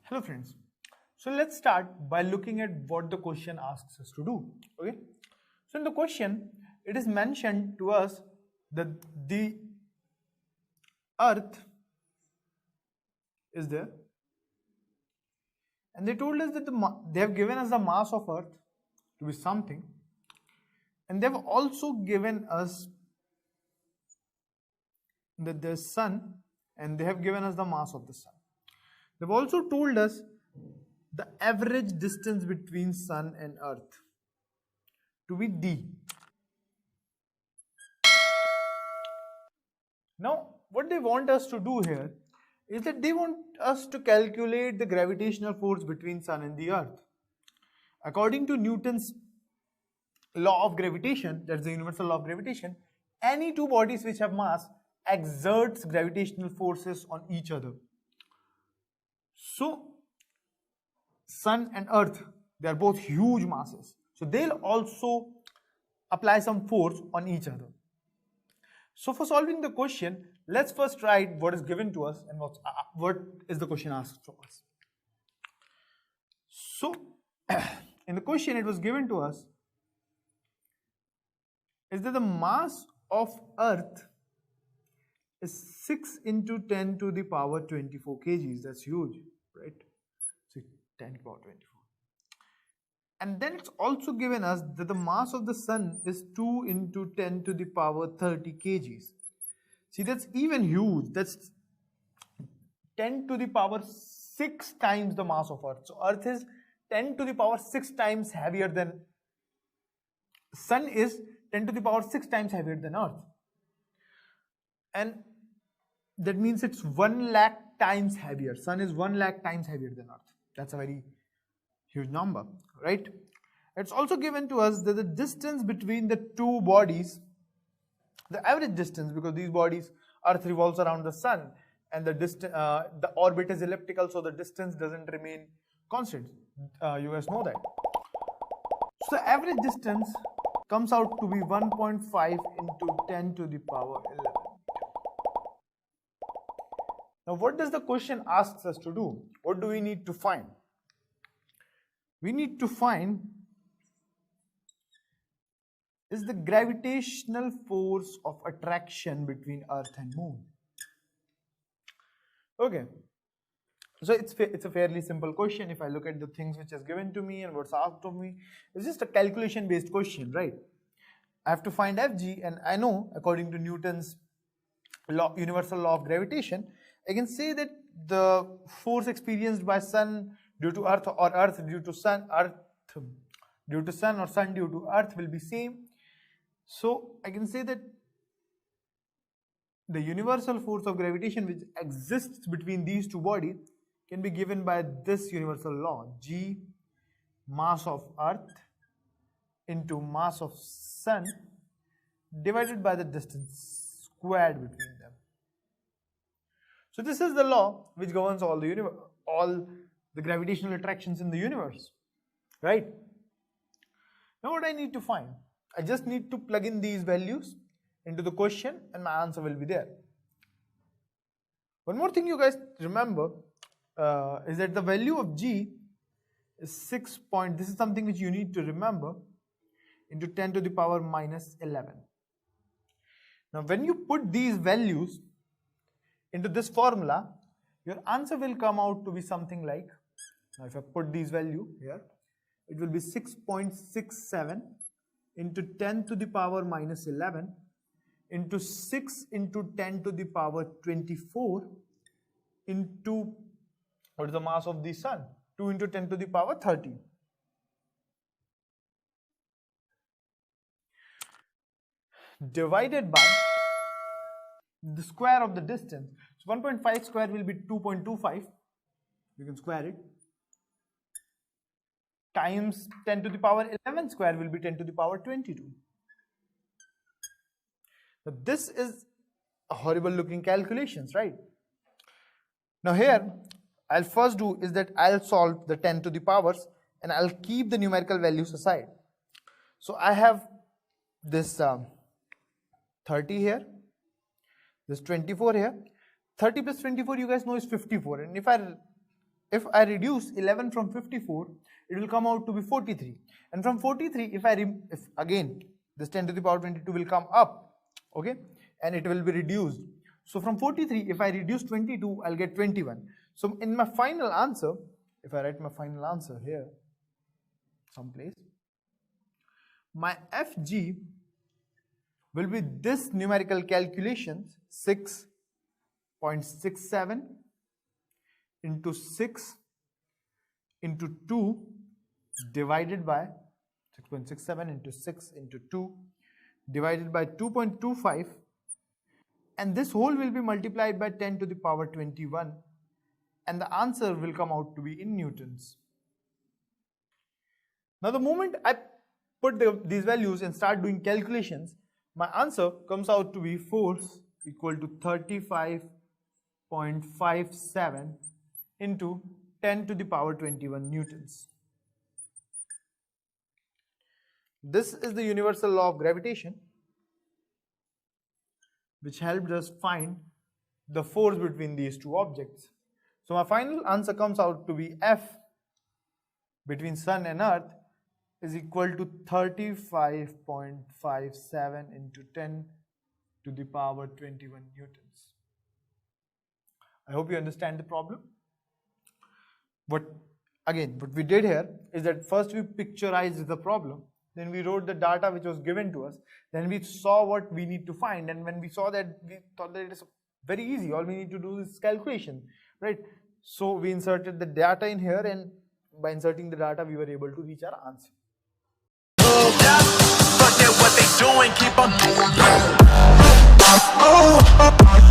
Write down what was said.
Hello friends. So let's start by looking at what the question asks us to do. Okay. So in the question, it is mentioned to us that the Earth is there, and they told us that they have given us the mass of Earth to be something, and they have also given us that the Sun, and they have given us the mass of the Sun. They've also told us the average distance between Sun and Earth to be d. Now, what they want us to do here is that they want us to calculate the gravitational force between Sun and the Earth. According to Newton's law of gravitation, that's the universal law of gravitation, any two bodies which have mass exerts gravitational forces on each other. So, Sun and Earth, they are both huge masses. So, they'll also apply some force on each other. So, for solving the question, let's first write what is given to us and what is the question asked from us. So, in the question it was given to us is that the mass of Earth is 6 into 10 to the power 24 kgs. That's huge, right? So 10 to the power 24. And then it's also given us that the mass of the Sun is 2 into 10 to the power 30 kgs. See, that's even huge. That's 10 to the power 6 times the mass of Earth. So Earth is 10 to the power 6 times heavier than Sun is 10 to the power 6 times heavier than Earth. And that means it's 1 lakh times heavier. Sun is 1 lakh times heavier than Earth. That's a very huge number, right? It's also given to us that the distance between the two bodies, the average distance, because these bodies, Earth revolves around the Sun, and the orbit is elliptical, so the distance doesn't remain constant. You guys know that. So the average distance comes out to be 1.5 into 10 to the power 11. Now, what does the question ask us to do? What do we need to find? We need to find is the gravitational force of attraction between Earth and Moon. Okay, so it's a fairly simple question. If I look at the things which is given to me and what's asked of me, it's just a calculation based question, right? I have to find Fg, and I know according to Newton's universal law of gravitation, I can say that the force experienced by Sun due to Earth, or Earth due to Sun, Earth due to Sun, or Sun due to Earth will be same. So I can say that the universal force of gravitation which exists between these two bodies can be given by this universal law: G mass of Earth into mass of Sun divided by the distance squared between them. So this is the law which governs all the gravitational attractions in the universe, right? Now what I need to find? I just need to plug in these values into the question and my answer will be there. One more thing you guys remember is that the value of G is 6 point, this is something which you need to remember, into 10 to the power minus 11. Now when you put these values into this formula, your answer will come out to be something like, now if I put these value here, it will be 6.67 into 10 to the power minus 11 into 6 into 10 to the power 24 into, what is the mass of the Sun? 2 into 10 to the power 30. Divided by the square of the distance. So 1.5 square will be 2.25. You can square it. Times 10 to the power 11 square will be 10 to the power 22. Now this is a horrible looking calculations, right? Now here, I'll first do is that I'll solve the 10 to the powers and I'll keep the numerical values aside. So I have this 30 here, this 24 here. 30 plus 24 you guys know is 54, and if I reduce 11 from 54, it will come out to be 43, and from 43 if again this 10 to the power 22 will come up, okay, and it will be reduced. So from 43 if I reduce 22, I'll get 21. So in my final answer, if I write my final answer here someplace, my FG will be this numerical calculations 6.67 into 6 into 2 divided by 6.67 into 6 into 2 divided by 2.25, and this whole will be multiplied by 10 to the power 21, and the answer will come out to be in newtons. Now the moment I put these values and start doing calculations, my answer comes out to be force equal to 35.57 into 10 to the power 21 newtons. This is the universal law of gravitation, which helped us find the force between these two objects. So my final answer comes out to be F between Sun and Earth is equal to 35.57 into 10 to the power 21 newtons. I hope you understand the problem. What we did here is that first we picturized the problem, then we wrote the data which was given to us, then we saw what we need to find, and when we saw that, we thought that it is very easy, all we need to do is calculation, right? So we inserted the data in here, and by inserting the data we were able to reach our answer. Forget what they doing, keep on doing.